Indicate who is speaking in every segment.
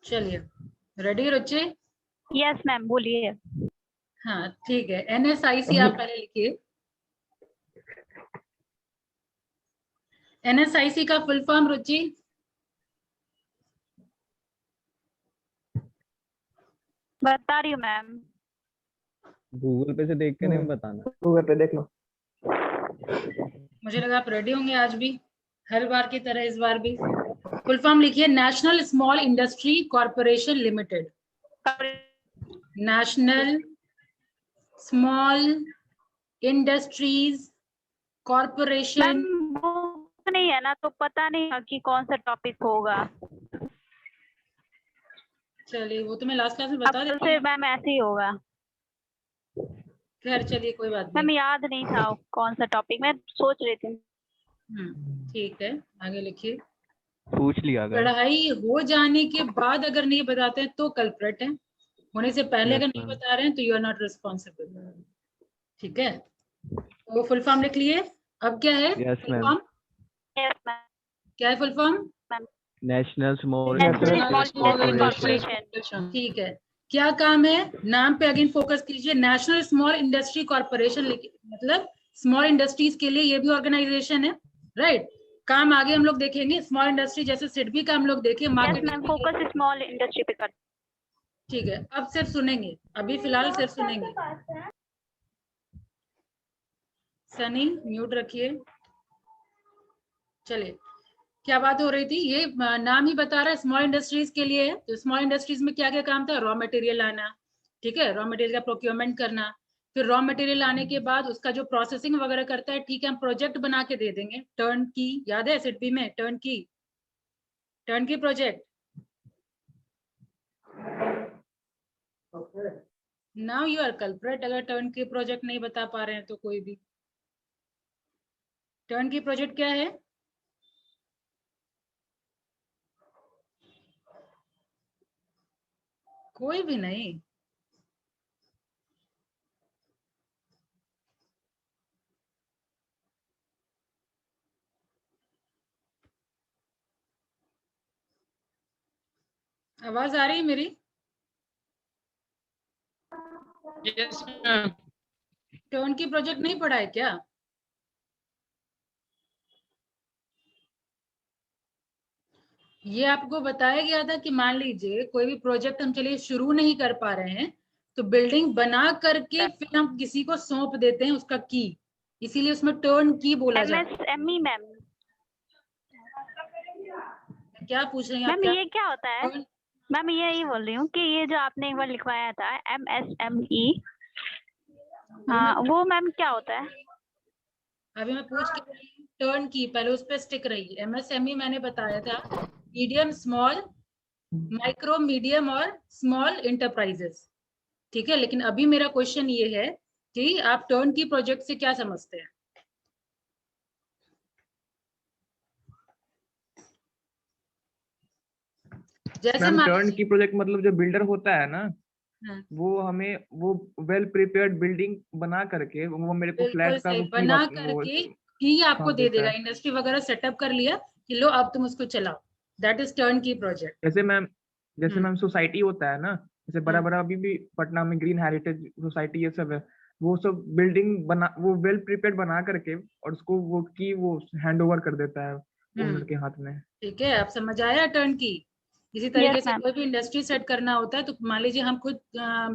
Speaker 1: चलिए, रेडी रुचि?
Speaker 2: Yes ma'am, बोलिए।
Speaker 1: हाँ ठीक है, NSIC आप पहले लिखिए। NSIC का फुल फॉर्म रुचि?
Speaker 2: बता रही हूँ मैम।
Speaker 3: गूगल पे से देख के नहीं बताना।
Speaker 4: गूगल पे देख लो।
Speaker 1: मुझे लगा आप रेडी होंगे आज भी, हर बार की तरह इस बार भी। फुल फॉर्म लिखिए, national small industry corporation limited. National small industries corporation.
Speaker 2: Ma'am वो नहीं है ना, तो पता नहीं है कि कौन सा टॉपिक होगा।
Speaker 1: चलिए, वो तो मैं लास्ट क्लास में
Speaker 2: अब
Speaker 1: बता
Speaker 2: कल
Speaker 1: देती
Speaker 2: से
Speaker 1: हूँ।
Speaker 2: मैम ऐसे ही होगा।
Speaker 1: खैर चलिए, कोई बात
Speaker 2: मैम
Speaker 1: नहीं।
Speaker 2: याद नहीं था कौन सा टॉपिक, मैं सोच रही थी।
Speaker 1: ठीक है, आगे लिखिए।
Speaker 3: पूछ लिया अगर।
Speaker 1: पढ़ाई हो जाने के बाद अगर नहीं बताते हैं तो कल्प्रेट है, होने से पहले अगर
Speaker 3: यस
Speaker 1: नहीं
Speaker 3: मैम।
Speaker 1: बता रहे हैं तो यू आर नॉट रिस्पॉन्सिबल। ठीक है, तो फुल फॉर्म लिख लिए। अब क्या है
Speaker 3: yes
Speaker 1: full
Speaker 3: ma'am.
Speaker 1: Form?
Speaker 2: Yes ma'am.
Speaker 1: क्या है full form?
Speaker 3: National small
Speaker 2: national small
Speaker 3: industries
Speaker 2: industry
Speaker 3: corporation.
Speaker 2: Corporation.
Speaker 1: ठीक है, क्या काम है? नाम पे अगेन फोकस कीजिए। नेशनल स्मॉल इंडस्ट्री कॉर्पोरेशन, मतलब स्मॉल इंडस्ट्रीज के लिए ये भी ऑर्गेनाइजेशन है, राइट? काम आगे हम लोग देखेंगे। स्मॉल इंडस्ट्री जैसे सिडबी का हम लोग देखे,
Speaker 2: yes
Speaker 1: marketing.
Speaker 2: Ma'am, focus small industry पे कर।
Speaker 1: ठीक है, अब सिर्फ सुनेंगे, अभी फिलहाल सिर्फ सुनेंगे। सनी म्यूट रखिए। चलिए, क्या बात हो रही थी? ये नाम ही बता रहा है स्मॉल इंडस्ट्रीज के लिए है। तो स्मॉल इंडस्ट्रीज में क्या क्या काम था? रॉ मटेरियल लाना, ठीक है, रॉ मटेरियल का प्रोक्योरमेंट करना, फिर रॉ मटेरियल लाने के बाद उसका जो प्रोसेसिंग वगैरह करता है, ठीक है, हम प्रोजेक्ट बना के दे देंगे। टर्न की याद है सिडबी में? Turnkey project. Now you are culprit अगर टर्न की प्रोजेक्ट नहीं बता पा रहे हैं तो। कोई भी टर्न की प्रोजेक्ट क्या है? कोई भी नहीं। आवाज आ रही है मेरी? टर्न की प्रोजेक्ट नहीं पढ़ा है क्या? ये आपको बताया गया था कि मान लीजिए कोई भी प्रोजेक्ट हम चलिए शुरू नहीं कर पा रहे हैं, तो बिल्डिंग बना करके फिर हम किसी को सौंप देते हैं उसका की, इसीलिए उसमें टर्न की बोला जाता है।
Speaker 2: MSME ma'am.
Speaker 1: क्या पूछ रही हैं आप?
Speaker 2: मैम
Speaker 1: क्या
Speaker 2: ये क्या होता है? मैम यही बोल रही हूँ कि ये जो आपने एक बार लिखवाया था MSME, हाँ वो मैम क्या होता है?
Speaker 1: अभी मैं पूछ के टर्न की, पहले उस पर स्टिक रही। MSME मैंने बताया था मीडियम स्मॉल, माइक्रो मीडियम और स्मॉल इंटरप्राइजेस, ठीक है। लेकिन अभी मेरा क्वेश्चन ये है कि आप टर्न की प्रोजेक्ट से क्या समझते हैं? जैसे
Speaker 4: मैम
Speaker 1: मान
Speaker 4: टर्न
Speaker 1: लीजिए,
Speaker 4: की प्रोजेक्ट मतलब जो बिल्डर होता है ना,
Speaker 1: हाँ,
Speaker 4: वो हमें वो वेल प्रिपेयर्ड बिल्डिंग बना करके वो मेरे को
Speaker 1: बिल्कुल
Speaker 4: फ्लैट का
Speaker 1: सही,
Speaker 4: वो की
Speaker 1: बना
Speaker 4: वो
Speaker 1: करके की आपको
Speaker 4: सौंप
Speaker 1: दे
Speaker 4: देता
Speaker 1: देगा।
Speaker 4: है।
Speaker 1: इंडस्ट्री वगैरह सेटअप कर लिया कि लो अब तुम उसको चलाओ, दैट इज टर्न की प्रोजेक्ट।
Speaker 4: जैसे मैम सोसाइटी होता है ना, जैसे बड़ा
Speaker 1: हम्म
Speaker 4: बड़ा अभी भी पटना में ग्रीन हेरिटेज सोसाइटी ये सब है, वो सब बिल्डिंग बना वो वेल प्रिपेयर्ड बना करके और उसको वो हैंड ओवर कर देता है ओनर के हाथ में।
Speaker 1: ठीक है, आप समझ आया टर्न की? इसी
Speaker 2: यस
Speaker 1: तरीके से
Speaker 2: मैम।
Speaker 1: कोई भी इंडस्ट्री सेट करना होता है तो मान लीजिए हम खुद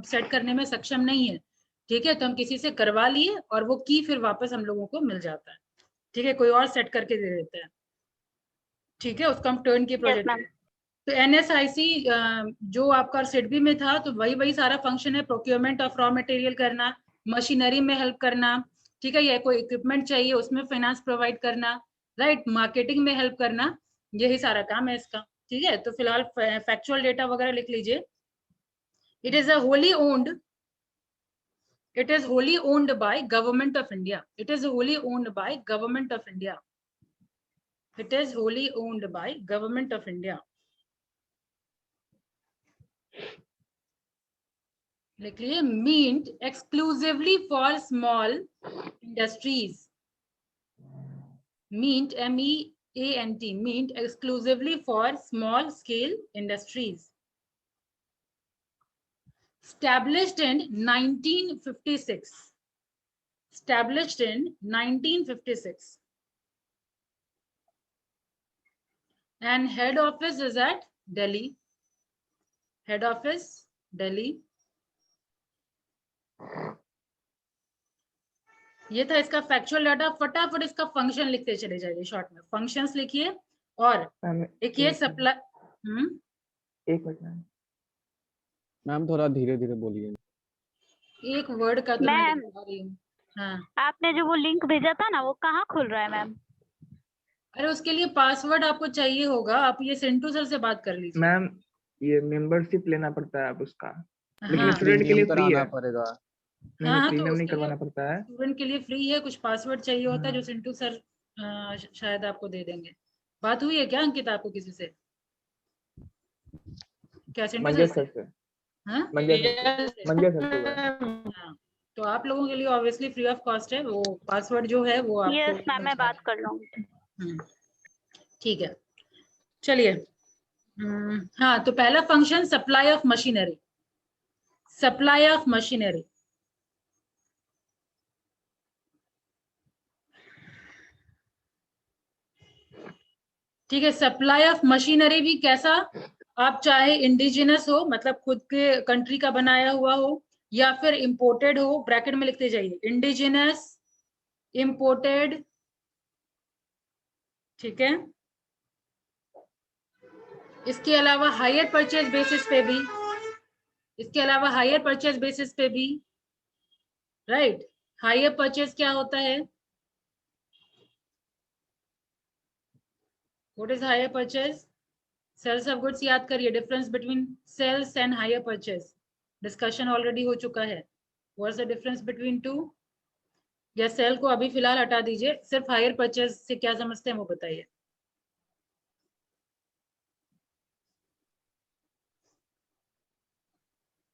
Speaker 1: सेट करने में सक्षम नहीं है, ठीक है, तो हम किसी से करवा लिए और वो की फिर वापस हम लोगों को मिल जाता है, ठीक है, कोई और सेट करके दे देता है, ठीक है, उसको हम टर्न की
Speaker 2: यस
Speaker 1: प्रोजेक्ट।
Speaker 2: मैम।
Speaker 1: तो NSIC जो आपका सिडबी में था, तो वही वही सारा फंक्शन है। प्रोक्योरमेंट ऑफ रॉ मटेरियल करना, मशीनरी में हेल्प करना, ठीक है, या कोई इक्विपमेंट चाहिए उसमें फाइनेंस प्रोवाइड करना, राइट, मार्केटिंग में हेल्प करना, यही सारा काम है इसका, ठीक है। तो फिलहाल फैक्चुअल डेटा वगैरह लिख लीजिए। It is a wholly owned, it is wholly owned by government of India. It is wholly owned by government of India. It is wholly owned by government of India. लिख लिए। Meant exclusively for small industries. Meant MEANT meant exclusively for small scale industries. established in 1956. Established in 1956. And head office is at Delhi. Head office, Delhi. ये था इसका factual data. फटाफट इसका function लिखते चले जाइए शॉर्ट में। फंक्शंस लिखिए और एक ये सप्लाई।
Speaker 4: एक मिनट
Speaker 3: मैम थोड़ा धीरे धीरे बोलिए।
Speaker 1: एक वर्ड का तो मैं
Speaker 2: मैम,
Speaker 1: लिख पा रही हूँ। हाँ,
Speaker 2: आपने जो वो लिंक भेजा था ना, वो कहाँ खुल रहा है मैम?
Speaker 1: अरे उसके लिए पासवर्ड आपको चाहिए होगा। आप ये सिंटू सर से बात कर लीजिए।
Speaker 4: मैम, ये मेंबरशिप लेना पड़ता है अब उसका, लेकिन
Speaker 1: हाँ
Speaker 4: स्टूडेंट के लिए फ्री
Speaker 3: कराना
Speaker 4: है।
Speaker 3: पड़ेगा।
Speaker 4: नहीं,
Speaker 1: हाँ, तो
Speaker 4: प्रीमियम नहीं
Speaker 1: उसके लिए
Speaker 4: करवाना पड़ता है।
Speaker 1: स्टूडेंट के लिए फ्री है। कुछ पासवर्ड चाहिए होता है जो
Speaker 4: हाँ।
Speaker 1: सिंटू सर शायद आपको दे देंगे। बात हुई है क्या अंकिता आपको किसी से? क्या सिंटू
Speaker 4: मंजेश
Speaker 1: सर
Speaker 4: सर से।
Speaker 1: हाँ?
Speaker 4: मंजेश सर से हुआ है।
Speaker 1: हाँ, तो आप लोगों के लिए ऑब्वियसली फ्री ऑफ कॉस्ट है। वो पासवर्ड जो है वो आपको
Speaker 2: यस मैम, मैं बात कर लूंगी।
Speaker 1: ठीक है, चलिए। हाँ, तो पहला function supply of machinery. Supply of machinery, ठीक है। सप्लाई ऑफ मशीनरी भी कैसा? आप चाहे इंडिजिनस हो, मतलब खुद के कंट्री का बनाया हुआ हो, या फिर इंपोर्टेड हो। ब्रैकेट में लिखते जाइए, इंडिजिनस, इंपोर्टेड, ठीक है। इसके अलावा हायर परचेज बेसिस पे भी, इसके अलावा हायर परचेज बेसिस पे भी, राइट। हायर परचेज क्या होता है? What is hire purchase? Sales of goods याद करिए। Difference between sales and hire purchase discussion already हो चुका है। What is the difference between two? या सेल को अभी फिलहाल हटा दीजिए, सिर्फ हायर परचेज से क्या समझते हैं वो बताइए।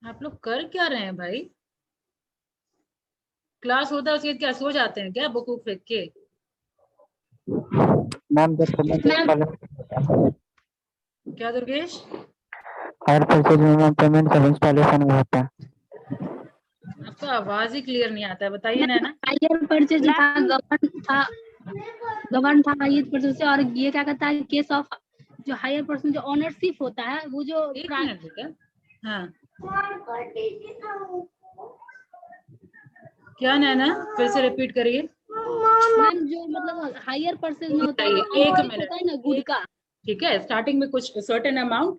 Speaker 1: आप लोग कर क्या रहे हैं भाई? क्लास होता है उसके बाद क्या सो जाते हैं क्या बुक फेंक के?
Speaker 5: मैम जब पेमेंट
Speaker 1: क्या दुर्गेश?
Speaker 5: हायर परचेज में पेमेंट सब इंस्टॉलेशन में होता है।
Speaker 1: आपका आवाज ही क्लियर नहीं आता है, बताइए ना।
Speaker 6: हायर परचेज था, गवर्न था हायर परचेज से। और ये क्या कहता है, केस ऑफ जो हायर पर्सन जो ओनरशिप होता है, वो जो
Speaker 1: एक मिनट बेटा। हाँ, क्या नैना, फिर से रिपीट करिए।
Speaker 6: मैम जो मतलब हायर परचेज में होता है,
Speaker 1: एक
Speaker 6: ownership
Speaker 1: मिनट,
Speaker 6: होता है ना गुड का,
Speaker 1: ठीक है। स्टार्टिंग में कुछ सर्टेन अमाउंट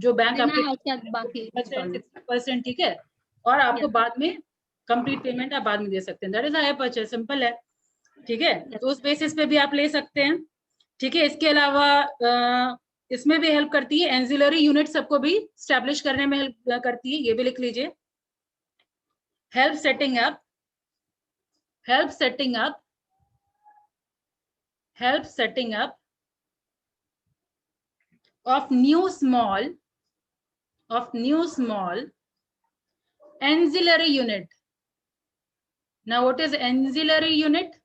Speaker 1: जो बैंक
Speaker 6: देना
Speaker 1: आपके
Speaker 6: है, उसके बाद बाकी
Speaker 1: 60%, ठीक है। और आपको बाद में कंप्लीट पेमेंट आप बाद में दे सकते हैं। That is hire purchase, simple है, ठीक है। तो उस बेसिस पे भी आप ले सकते हैं, ठीक है। इसके अलावा इसमें भी हेल्प करती है, एंजिलरी यूनिट सबको भी स्टैब्लिश करने में हेल्प करती है। ये भी लिख लीजिए, help setting up, help setting up, help setting up of new small ancillary unit. Now what is ancillary unit?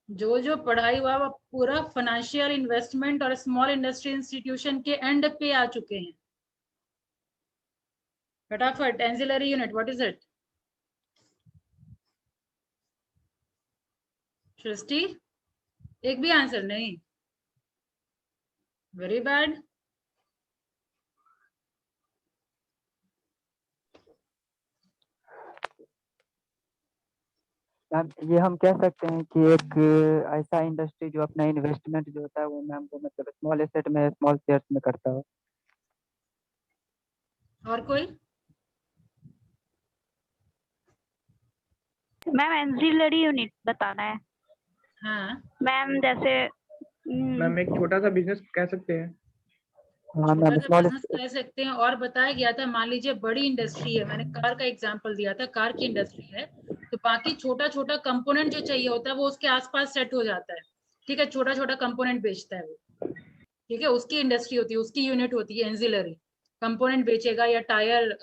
Speaker 1: जो पढ़ाई हुआ वो पूरा फाइनेंशियल इन्वेस्टमेंट और स्मॉल इंडस्ट्री इंस्टीट्यूशन के एंड पे आ चुके हैं। फटाफट, एंजिलरी यूनिट व्हाट इज इट? सृष्टि, एक भी आंसर नहीं, वेरी बैड।
Speaker 5: ये हम कह सकते हैं कि एक ऐसा इंडस्ट्री जो अपना इन्वेस्टमेंट जो होता है वो मैम वो मतलब स्मॉल एसेट में स्मॉल शेयर्स में करता है।
Speaker 1: और कोई?
Speaker 2: मैम एंजिलरी यूनिट बताना है।
Speaker 1: हाँ
Speaker 2: मैम जैसे
Speaker 4: मैम एक छोटा सा बिजनेस कह सकते हैं।
Speaker 5: हाँ
Speaker 1: छोटा
Speaker 5: मैम
Speaker 1: सा
Speaker 5: स्मॉल
Speaker 1: बिजनेस कह सकते हैं। और बताया गया था, मान लीजिए बड़ी इंडस्ट्री है, मैंने कार का एग्जांपल दिया था, कार की इंडस्ट्री है, तो बाकी छोटा छोटा कंपोनेंट जो चाहिए होता है वो उसके आसपास सेट हो जाता है, ठीक है। छोटा छोटा कंपोनेंट बेचता है वो, ठीक है। उसकी इंडस्ट्री होती है, उसकी यूनिट होती है एंजिलरी। कंपोनेंट बेचेगा या टायर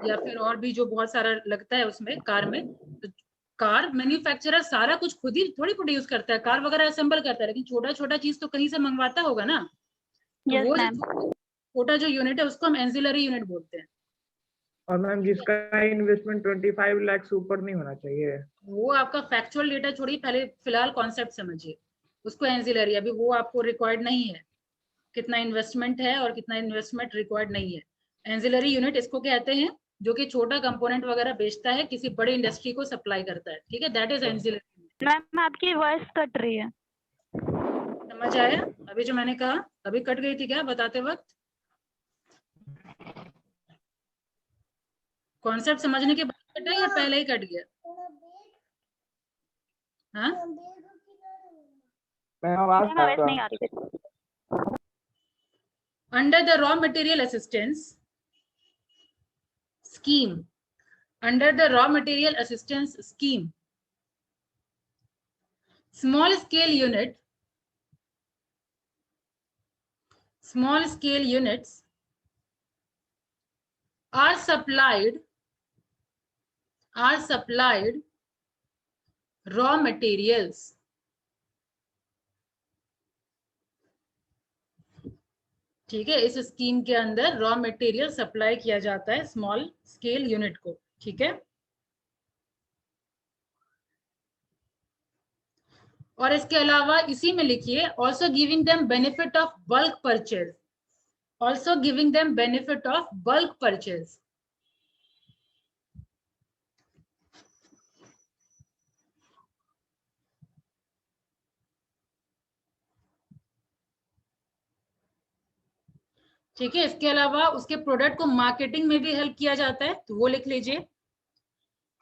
Speaker 1: या फिर और भी जो बहुत सारा लगता है उसमें कार में। तो कार मैन्युफैक्चरर सारा कुछ खुद ही थोड़ी प्रोड्यूस करता है, कार वगैरह असेंबल करता है, लेकिन छोटा छोटा चीज तो कहीं से मंगवाता होगा ना। तो
Speaker 2: यस
Speaker 1: वो
Speaker 2: मैम।
Speaker 1: जो छोटा जो यूनिट है उसको हम एंसिलरी यूनिट बोलते हैं।
Speaker 4: और मैम जिसका इन्वेस्टमेंट 25 लाख से ऊपर नहीं होना चाहिए।
Speaker 1: वो आपका फैक्चुअल डेटा छोड़िए, पहले फिलहाल कॉन्सेप्ट समझिए, उसको एंसिलरी, अभी वो आपको रिक्वायर्ड नहीं है कितना इन्वेस्टमेंट है और कितना इन्वेस्टमेंट रिक्वायर्ड नहीं है। एंसिलरी यूनिट इसको कहते हैं जो कि छोटा कंपोनेंट वगैरह बेचता है, किसी बड़े इंडस्ट्री को सप्लाई करता है, ठीक है, दैट इज एंसिलरी।
Speaker 2: मैम आपकी वॉइस कट रही है।
Speaker 1: समझ आया अभी जो मैंने कहा? अभी कट गई थी क्या बताते वक्त? कॉन्सेप्ट समझने के बाद कटा या पहले ही कट गया? हाँ,
Speaker 4: मैं आवाज
Speaker 2: मैम आवाज नहीं आ रही थी।
Speaker 1: under the raw material assistance scheme, under the raw material assistance scheme, small scale units are supplied raw materials, ठीक है। इस स्कीम के अंदर रॉ मटेरियल सप्लाई किया जाता है स्मॉल स्केल यूनिट को, ठीक है। और इसके अलावा इसी में लिखिए also giving them benefit of bulk purchase, also giving them benefit of bulk purchase. ठीक है, इसके अलावा उसके प्रोडक्ट को मार्केटिंग में भी हेल्प किया जाता है, तो वो लिख लीजिए।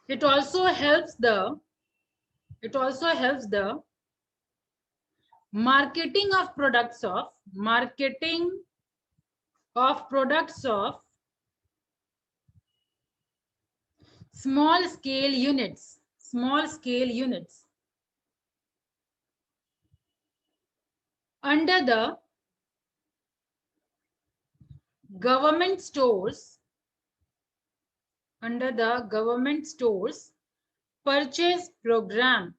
Speaker 1: It also helps the marketing of products of small scale units under the government stores purchase program,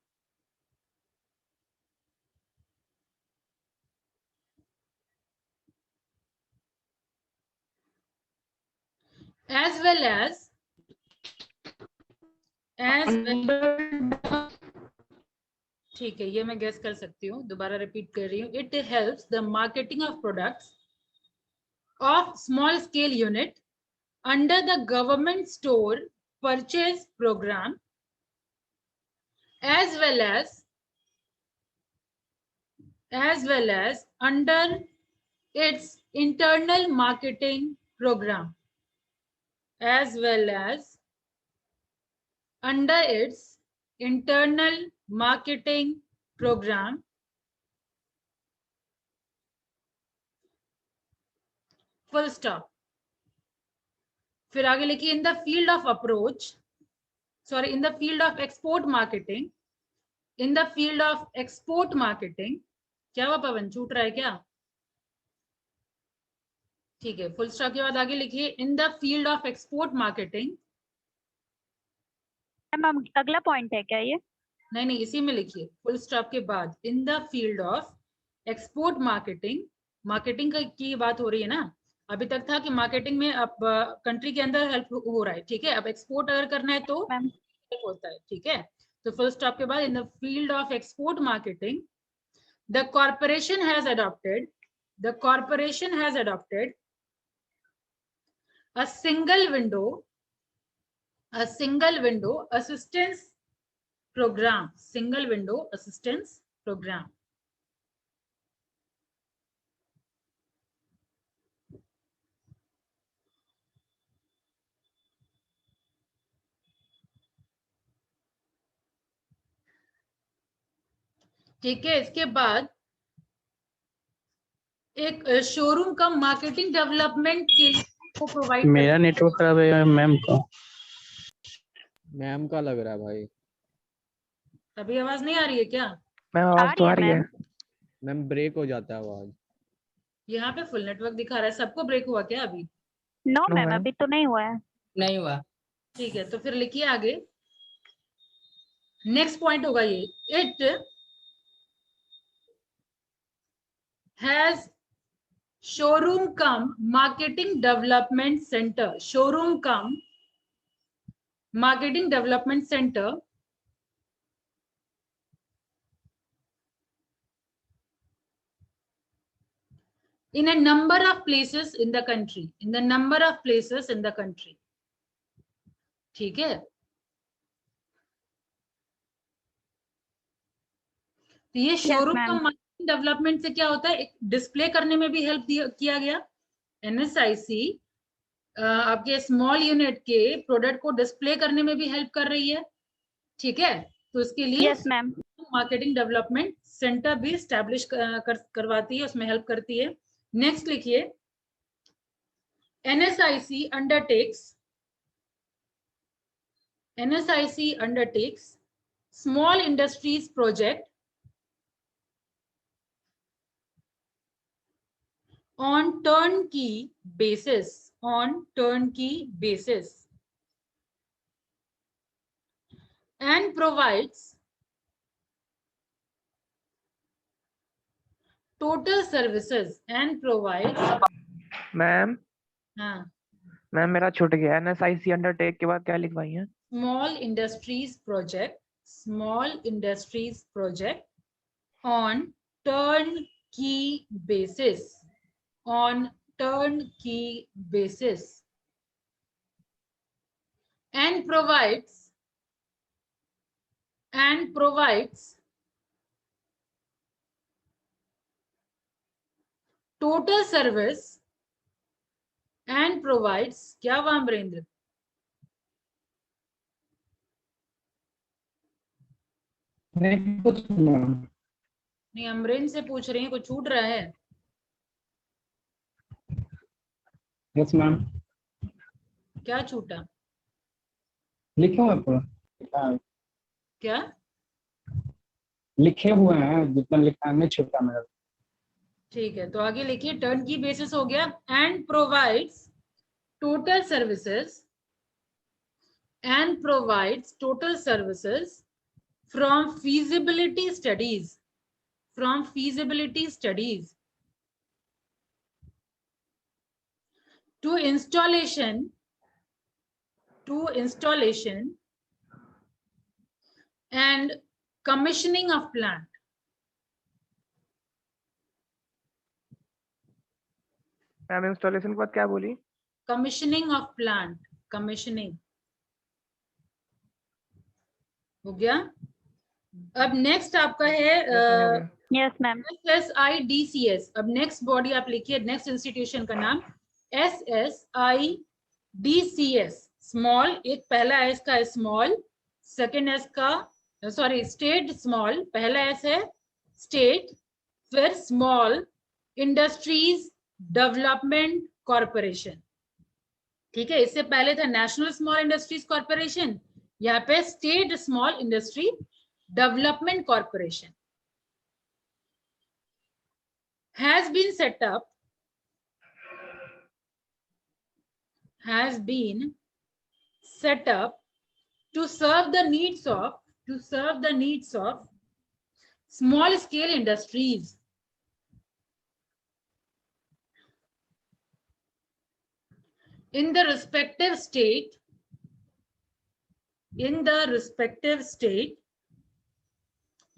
Speaker 1: as well as ठीक है, ये मैं गेस कर सकती हूँ, दोबारा रिपीट कर रही हूँ। It helps the marketing of products of small scale unit under the government store purchase programme as well as under its internal marketing program, as well as under its internal marketing program, full stop। फिर आगे लिखिए in the field of approach, sorry, in the field of export marketing, in the field of export marketing. क्या हुआ पवन, छूट रहा है क्या? ठीक है, फुल स्टॉप के बाद आगे लिखिए in the field of export marketing.
Speaker 2: Ma'am अगला पॉइंट है क्या ये?
Speaker 1: नहीं, इसी में लिखिए फुल स्टॉप के बाद in the field of export marketing. Marketing की बात हो रही है ना, अभी तक था कि मार्केटिंग में अब कंट्री के अंदर हेल्प हो रहा है, ठीक है। अब एक्सपोर्ट अगर करना है तो हेल्प होता है, ठीक है। तो फुल स्टॉप के बाद in the field of export marketing the corporation has adopted a single window assistance program, single window assistance program। ठीक है, इसके बाद एक शोरूम का मार्केटिंग डेवलपमेंट के लिए को प्रोवाइड,
Speaker 7: मेरा नेटवर्क खराब है मैम का।
Speaker 3: मैम का लग रहा है भाई।
Speaker 1: अभी आवाज नहीं आ रही है क्या?
Speaker 4: मैम आवाज तो आ रही है।
Speaker 3: मैम ब्रेक हो जाता है आवाज।
Speaker 1: यहाँ पे फुल नेटवर्क दिखा रहा है, सबको ब्रेक हुआ क्या अभी?
Speaker 2: नो मैम, अभी तो नहीं हुआ है।
Speaker 8: नहीं हुआ।
Speaker 1: ठीक है, तो फिर लिखिए आगे, नेक्स्ट पॉइंट होगा ये, it has showroom come marketing development centre, showroom come marketing development center in a number of places in the country, in the number of places in the country. ठीक है, तो ये शोरूम का marketing development से क्या होता है, एक डिस्प्ले करने में भी हेल्प किया गया। NSIC आपके स्मॉल यूनिट के प्रोडक्ट को डिस्प्ले करने में भी हेल्प कर रही है। ठीक है, तो इसके लिए
Speaker 2: yes ma'am,
Speaker 1: marketing development centre भी स्टैब्लिश करवाती है, उसमें हेल्प करती है। नेक्स्ट लिखिए, NSIC undertakes small industries project on turnkey basis, and provides total services and provides।
Speaker 4: Ma'am
Speaker 1: हाँ,
Speaker 4: मैम मेरा छूट गया, NSIC अंडरटेक के बाद क्या लिखवाई है?
Speaker 1: small industries project on turnkey basis, and provides total service and provides, क्या हुआ अमरेंद्र? नहीं, अमरेंद्र से पूछ रहे हैं, कुछ छूट रहा है?
Speaker 7: यस मैम,
Speaker 1: क्या छूटा?
Speaker 7: लिखे हुए पूरा
Speaker 1: क्या
Speaker 7: लिखे हुए हैं, जितना लिखा है नहीं छुपा मेरा।
Speaker 1: ठीक है, तो आगे लिखिए, टर्न की बेसिस हो गया, and provides total services from feasibility studies to installation and commissioning of plant।
Speaker 4: Ma'am installation के बाद क्या बोली?
Speaker 1: कमिश्निंग ऑफ प्लांट, कमिश्निंग हो गया। अब नेक्स्ट आपका है
Speaker 2: यस मैम,
Speaker 1: SSIDCS। अब नेक्स्ट बॉडी आप लिखिए, नेक्स्ट इंस्टीट्यूशन का नाम SSIDCS। स्मॉल, एक पहला एस का स्मॉल, सेकेंड एस का सॉरी स्टेट स्मॉल, पहला एस है स्टेट, फिर स्मॉल इंडस्ट्रीज डेवलपमेंट कॉरपोरेशन। ठीक है, इससे पहले था नेशनल स्मॉल इंडस्ट्रीज कॉरपोरेशन, यहाँ पे state small industry development corporation has been set up to serve the needs of small scale industries in the respective state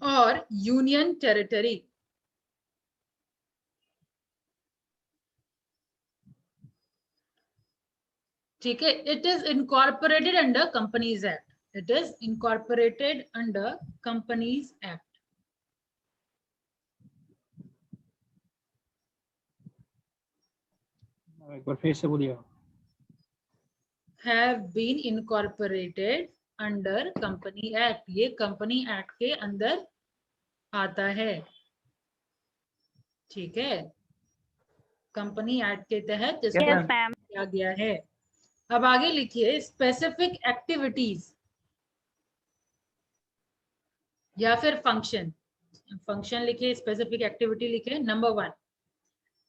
Speaker 1: or union territory। ठीक है, it is incorporated under Companies Act, it is incorporated under Companies Act।
Speaker 7: एक बार फिर से बोलिए।
Speaker 1: have been incorporated under Company Act, ये company act के अंदर आता है। ठीक है, कंपनी एक्ट के तहत इसको
Speaker 2: यस मैम,
Speaker 1: किया गया है। अब आगे लिखिए, स्पेसिफिक एक्टिविटीज या फिर फंक्शन लिखिए, स्पेसिफिक एक्टिविटी लिखिए। Number 1,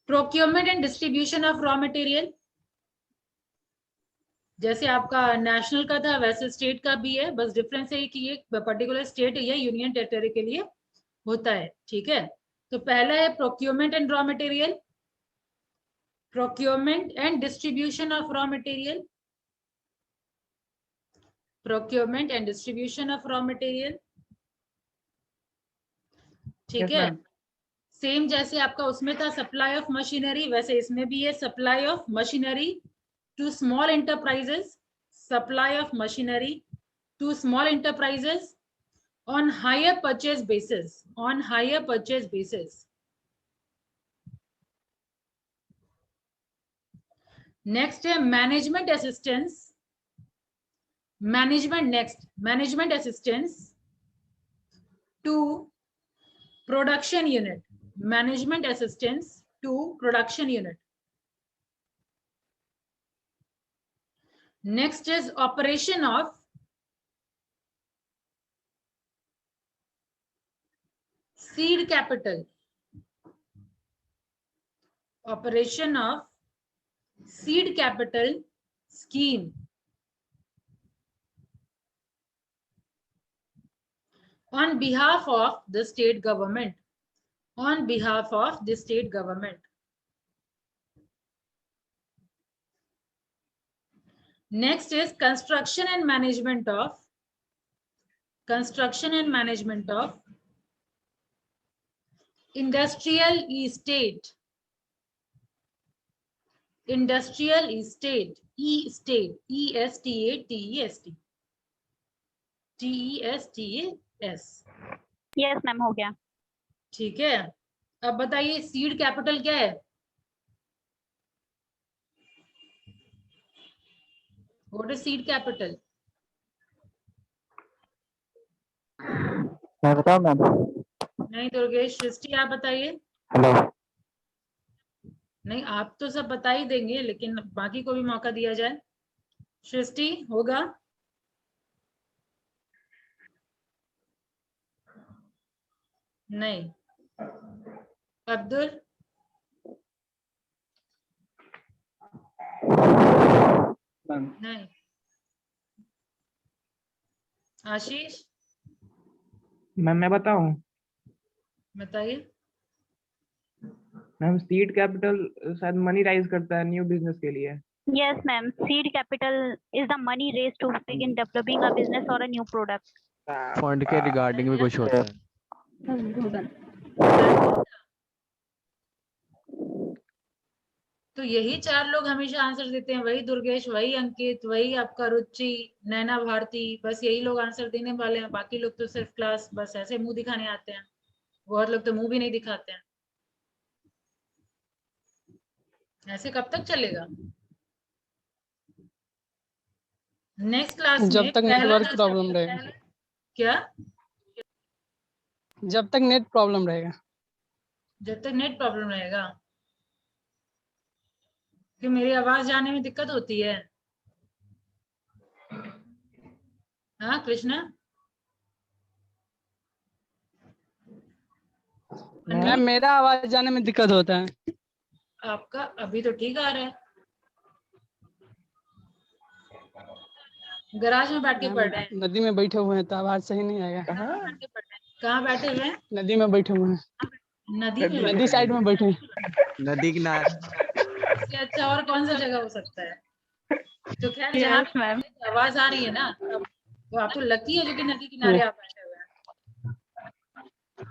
Speaker 1: procurement and distribution of raw material. जैसे आपका नेशनल का था वैसे स्टेट का भी है, बस डिफरेंस है कि ये पर्टिकुलर स्टेट या यूनियन टेरिटरी के लिए होता है। ठीक है, तो पहला है procurement and raw material, procurement and distribution of raw material, procurement and distribution of raw material, ठीक
Speaker 4: Yes,
Speaker 1: है।
Speaker 4: ma'am.
Speaker 1: सेम जैसे आपका उसमें था सप्लाई ऑफ मशीनरी, वैसे इसमें भी है supply of machinery to small enterprises, supply of machinery to small enterprises on higher purchase basis, on higher purchase basis. Next है management assistance, management assistance to production unit, management assistance to production unit. Next is operation of seed capital, operation of seed capital scheme on behalf of the state government, on behalf of the state government. Next is construction and management of industrial estate, industrial estate, E-estate, T-E-S-T-A-S.
Speaker 2: Yes ma'am हो गया।
Speaker 1: ठीक है, अब बताइए seed capital क्या है? What is seed capital?
Speaker 5: मैं बताऊं मैम?
Speaker 1: नहीं दुर्गेश, सृष्टि आप बताइए।
Speaker 5: हेलो।
Speaker 1: नहीं, आप तो सब बता ही देंगे, लेकिन बाकी को भी मौका दिया जाए। सृष्टि होगा? नहीं। अब्दुल? नहीं। आशीष?
Speaker 4: मैम मैं बताऊं?
Speaker 1: बताइए।
Speaker 4: मैम सीड कैपिटल शायद मनी राइज करता है न्यू बिजनेस के लिए।
Speaker 2: Yes ma'am, seed capital is the money raise to begin developing a business और अ न्यू प्रोडक्ट।
Speaker 3: फंड के रिगार्डिंग भी कुछ होता है।
Speaker 1: तो यही चार लोग हमेशा आंसर देते हैं, वही दुर्गेश, वही अंकित, वही आपका रुचि, नैना भारती, बस यही लोग आंसर देने वाले हैं। बाकी लोग तो सिर्फ क्लास बस ऐसे मुंह दिखाने आते हैं। बहुत लोग तो मुंह भी नहीं दिखाते हैं। ऐसे कब तक चलेगा? नेक्स्ट क्लास में
Speaker 8: जब तक नेटवर्क प्रॉब्लम रहेगा।
Speaker 1: क्या?
Speaker 8: जब तक नेट प्रॉब्लम रहेगा।
Speaker 1: जब तक नेट प्रॉब्लम रहेगा कि मेरी आवाज जाने में दिक्कत होती है। हाँ कृष्णा?
Speaker 8: मैम मेरा आवाज जाने में दिक्कत होता है।
Speaker 1: आपका अभी तो ठीक आ रहा है। गराज में बैठ के पढ़ रहे हैं।
Speaker 8: नदी में बैठे हुए हैं तो आवाज सही नहीं आएगा।
Speaker 1: कहाँ बैठे हुए हैं?
Speaker 8: नदी में बैठे हुए हैं। नदी साइड में बैठे हैं।
Speaker 3: नदी किनारे।
Speaker 1: इससे अच्छा और कौन सा जगह हो सकता है? तो खैर जहाँ आवाज आ रही है ना, तो आप तो लकी है जो कि नदी किनारे आप बैठे हुए हैं।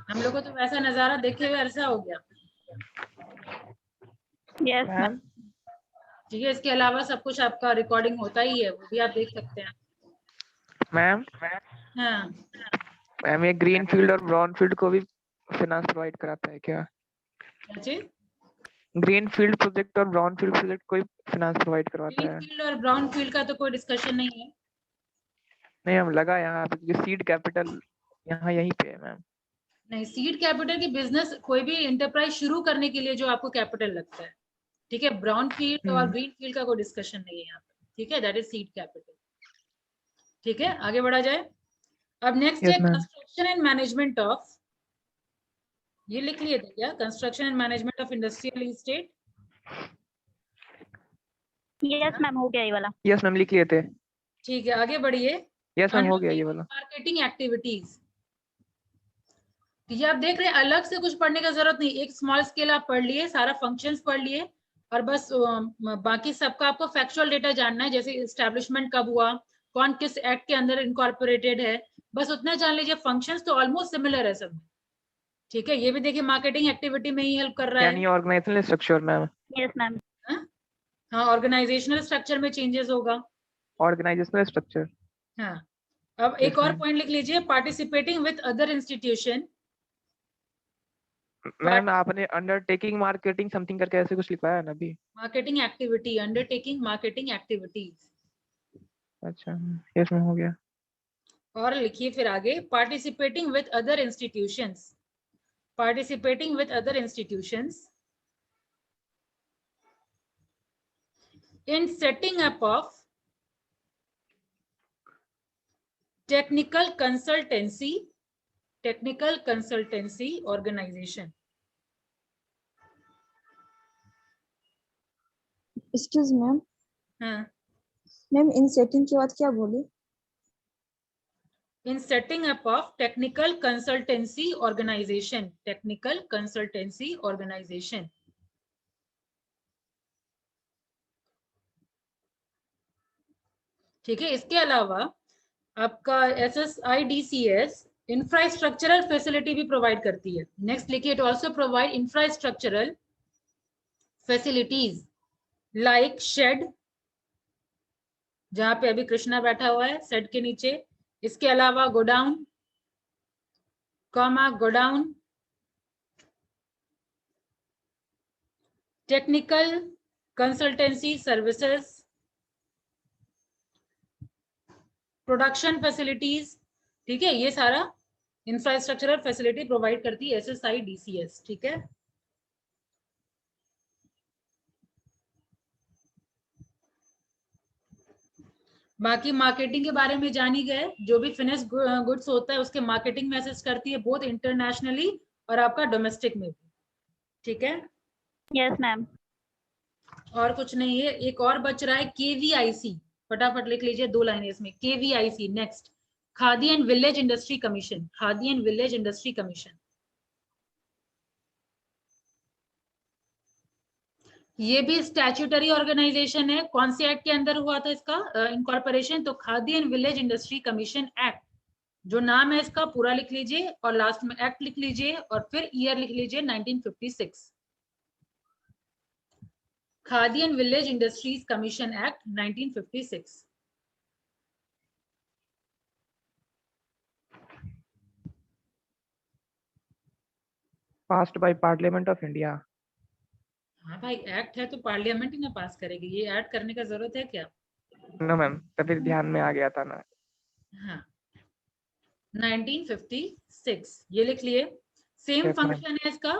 Speaker 1: हम लोग को तो वैसा नजारा देखे हुए अरसा हो गया।
Speaker 2: Yes ma'am.
Speaker 1: ठीक है, इसके अलावा सब कुछ आपका रिकॉर्डिंग होता ही है, वो भी आप देख सकते हैं।
Speaker 4: मैम
Speaker 1: हाँ
Speaker 4: मैम ये ग्रीन फील्ड और ब्राउन फील्ड को भी फाइनेंस प्रोवाइड कराता है क्या? ग्रीन फील्ड प्रोजेक्ट और ब्राउन फील्ड प्रोजेक्ट कोई फाइनेंस प्रोवाइड करवाता है?
Speaker 1: ग्रीन फील्ड और ब्राउन फील्ड का तो कोई डिस्कशन नहीं है।
Speaker 4: नहीं, हम लगा यहाँ पे जो सीड कैपिटल यहाँ यहीं पे है मैम।
Speaker 1: नहीं, सीड कैपिटल की बिजनेस कोई भी एंटरप्राइज शुरू करने के लिए जो आपको कैपिटल लगता है, ठीक है। ब्राउन फील्ड और ग्रीन फील्ड का कोई डिस्कशन नहीं है यहाँ पे, ठीक है। That is seed capital. ठीक है, आगे बढ़ा जाए। अब नेक्स्ट है कंस्ट्रक्शन एंड मैनेजमेंट ऑफ, ये लिख लिए थे क्या? Construction and management of industrial estate.
Speaker 2: Yes ma'am हो गया ये वाला।
Speaker 4: यस मैम लिख लिए थे।
Speaker 1: ठीक है, आगे बढ़िए।
Speaker 4: यस मैम हो गया ये वाला।
Speaker 1: मार्केटिंग एक्टिविटीज, ये आप देख रहे हैं, अलग से कुछ पढ़ने का जरूरत नहीं। एक स्मॉल स्केल आप पढ़ लिए, सारा फंक्शंस पढ़ लिए, और बस बाकी सबका आपको फैक्चुअल डेटा जानना है, जैसे एस्टेब्लिशमेंट कब हुआ, कौन किस एक्ट के अंदर इनकॉर्पोरेटेड है, बस उतना जान लीजिए। फंक्शंस तो ऑलमोस्ट सिमिलर है सब, ठीक है। ये भी देखिए मार्केटिंग एक्टिविटी में ही हेल्प कर रहा है।
Speaker 4: Organisational structure ma'am,
Speaker 2: yes ma'am.
Speaker 1: हाँ, ऑर्गेनाइजेशनल स्ट्रक्चर में चेंजेस होगा।
Speaker 4: Organisational structure.
Speaker 1: हाँ, अब एक और पॉइंट लिख लीजिए, participating with other institution.
Speaker 4: Ma'am आपने अंडरटेकिंग मार्केटिंग समथिंग करके ऐसे कुछ लिखवाया है ना अभी?
Speaker 1: Marketing activity, undertaking marketing activities.
Speaker 4: अच्छा, यस मैम, हो गया।
Speaker 1: और लिखिए फिर आगे, participating with other institutions, participating with other institutions in setting up of technical consultancy organization.
Speaker 9: Excuse ma'am,
Speaker 1: हाँ,
Speaker 9: मैम इन सेटिंग के बाद क्या बोले?
Speaker 1: in setting up of technical consultancy organization, technical consultancy organization. ठीक है। इसके अलावा आपका SSIDCS इंफ्रास्ट्रक्चरल फैसिलिटी भी प्रोवाइड करती है। नेक्स्ट लिखिए, it also provide infrastructural facilities like shed, जहां पे अभी कृष्णा बैठा हुआ है, शेड के नीचे। इसके अलावा godown, godown, technical consultancy services, production facilities. ठीक है, ये सारा इंफ्रास्ट्रक्चरल फैसिलिटी प्रोवाइड करती है SSIDCS। ठीक है, बाकी मार्केटिंग के बारे में जान ही गए। जो भी फिनिश गुड्स होता है उसके मार्केटिंग में असिस्ट करती है, बोथ इंटरनेशनली और आपका डोमेस्टिक में भी। ठीक है,
Speaker 2: यस मैम।
Speaker 1: और कुछ नहीं है। एक और बच रहा है KVIC, फटाफट लिख लीजिए, 2 लाइनें इसमें। KVIC next, khadi and village industry commission, khadi and village industry commission. ये भी स्टैट्यूटरी ऑर्गेनाइजेशन है। कौन से एक्ट के अंदर हुआ था इसका इनकॉर्पोरेशन? तो khadi and village industry commission act, जो नाम है इसका पूरा लिख लीजिए और लास्ट में एक्ट लिख लीजिए और फिर ईयर लिख लीजिए 1956। Khadi and village industries commission act 1956।
Speaker 4: Passed by parliament of India.
Speaker 1: हाँ भाई, एक्ट है तो पार्लियामेंट ही ना पास करेगी, ये ऐड करने का जरूरत है क्या?
Speaker 4: नो मैम, तभी ध्यान में आ गया था ना।
Speaker 1: हाँ, 1956 ये लिख लिए। सेम फंक्शन है इसका।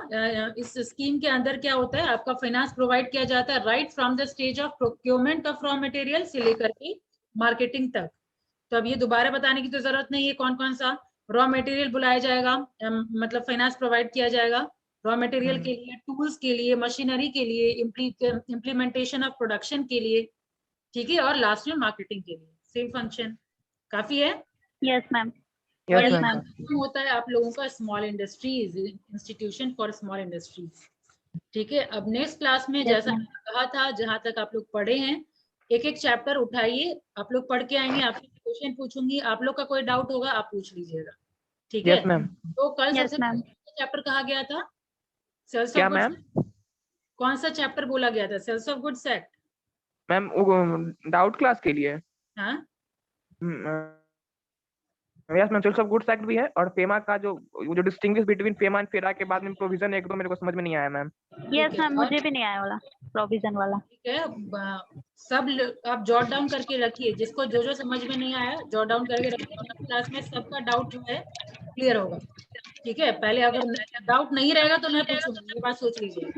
Speaker 1: इस स्कीम के अंदर क्या होता है, आपका फाइनेंस प्रोवाइड किया जाता है right from the stage of procurement of raw material से लेकर के मार्केटिंग तक। तो अब ये दोबारा बताने की तो जरूरत नहीं है कौन कौन सा रॉ मटेरियल बुलाया जाएगा, मतलब फाइनेंस प्रोवाइड किया जाएगा रॉ मटेरियल के लिए, टूल्स के लिए, मशीनरी के लिए, इम्प्लीमेंटेशन ऑफ प्रोडक्शन के लिए। ठीक है, और लास्ट में मार्केटिंग के लिए। सेम फंक्शन, काफी है।
Speaker 2: Yes ma'am.
Speaker 1: और ये होता है आप लोगों का small industries, institution for small industries. ठीक है, अब नेक्स्ट क्लास में जैसा मैंने कहा था, जहां तक आप लोग पढ़े हैं, एक एक चैप्टर उठाइए, आप लोग पढ़ के आएंगे, आपसे क्वेश्चन पूछूंगी, आप लोग का कोई डाउट होगा आप पूछ लीजिएगा। ठीक है, तो कल सबसे चैप्टर कहा गया था सेल्स ऑफ गुड्स। कौन सा चैप्टर बोला गया था? Sales of goods act
Speaker 4: ma'am, doubt class के लिए।
Speaker 1: हाँ,
Speaker 4: yes ma'am, sales of goods act भी है, और फेमा का जो डिस्टिंग्विश बिटवीन फेमा एंड फेरा के बाद में प्रोविजन एक दो मेरे को समझ में नहीं आया मैम।
Speaker 2: यस मैम, मुझे भी नहीं आया वाला प्रोविजन वाला।
Speaker 1: ठीक है, सब आप जॉट डाउन करके रखिए, जिसको जो जो समझ में नहीं आया जॉट डाउन करके रखिए। क्लास में सबका डाउट जो है क्लियर होगा। ठीक है, पहले अगर डाउट नहीं रहेगा तो मैं पूछूंगी, ये बात सोच लीजिए।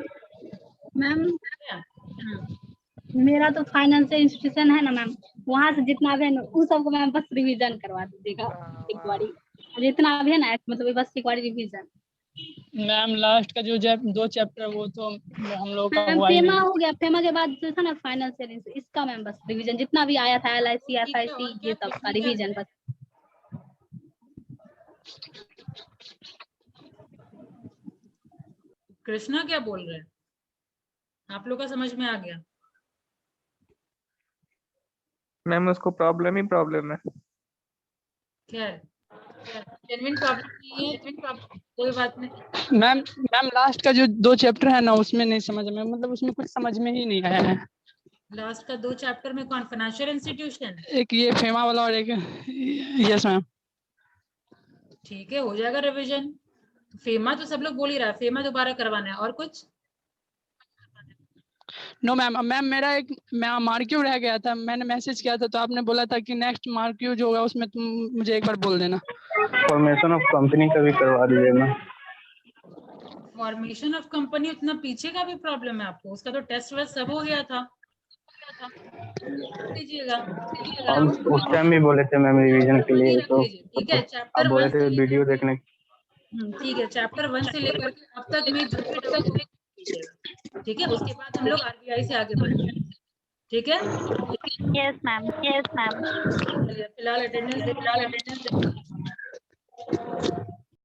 Speaker 6: मैम मेरा तो फाइनेंशियल इंस्टीट्यूशन है ना मैम, वहाँ से जितना भी है ना उन सबको मैम बस रिवीजन करवा दीजिएगा एक बारी, जितना भी है ना मतलब बस एक बारी रिवीजन।
Speaker 8: मैम लास्ट का जो 2 चैप्टर वो तो हम लोग का हुआ ही
Speaker 6: फेमा हो गया, फेमा के बाद जो था ना फाइनेंशियल, इसका मैम बस रिवीजन जितना भी आया था, LIC SIC ये सब का रिवीजन बस।
Speaker 1: कृष्णा क्या बोल रहे हैं? आप लोग का समझ में आ गया?
Speaker 4: मैम उसको प्रॉब्लम ही प्रॉब्लम है।
Speaker 1: खैर जेन्युइन प्रॉब्लम नहीं है, कोई बात नहीं।
Speaker 8: मैम लास्ट का जो 2 चैप्टर है ना उसमें नहीं समझ में, मतलब उसमें कुछ समझ में ही नहीं आया है।
Speaker 1: लास्ट का 2 चैप्टर में कौन? Financial institution?
Speaker 8: एक ये फेमा वाला और एक यस मैम।
Speaker 1: ठीक है, हो जाएगा रिवीजन। फेमा तो सब लोग बोल ही रहा है, फेमा दोबारा करवाना है। और कुछ?
Speaker 8: नो मैम मेरा एक मार्क्यू रह गया था, मैंने मैसेज किया था तो आपने बोला था कि नेक्स्ट मार्क्यू जो होगा उसमें तुम मुझे एक बार बोल देना।
Speaker 7: फॉर्मेशन ऑफ कंपनी का भी करवा दीजिए ना।
Speaker 1: फॉर्मेशन ऑफ कंपनी उतना पीछे का भी प्रॉब्लम है आपको? उसका तो टेस्ट वेस्ट सब हो गया था। लीजिएगा
Speaker 7: हम उस टाइम भी बोले थे मैम रिवीजन के लिए, तो
Speaker 1: ठीक है।
Speaker 7: आप
Speaker 1: चैप्टर
Speaker 7: बोले
Speaker 1: 1
Speaker 7: थे वीडियो देखने।
Speaker 1: ठीक है, चैप्टर 1 से लेकर के अब तक में जो भी doubt कीजिएगा, ठीक है? उसके बाद हम लोग आरबीआई से आगे बढ़ेंगे, ठीक है?
Speaker 2: Yes ma'am.
Speaker 1: चलिए, फिलहाल अटेंडेंस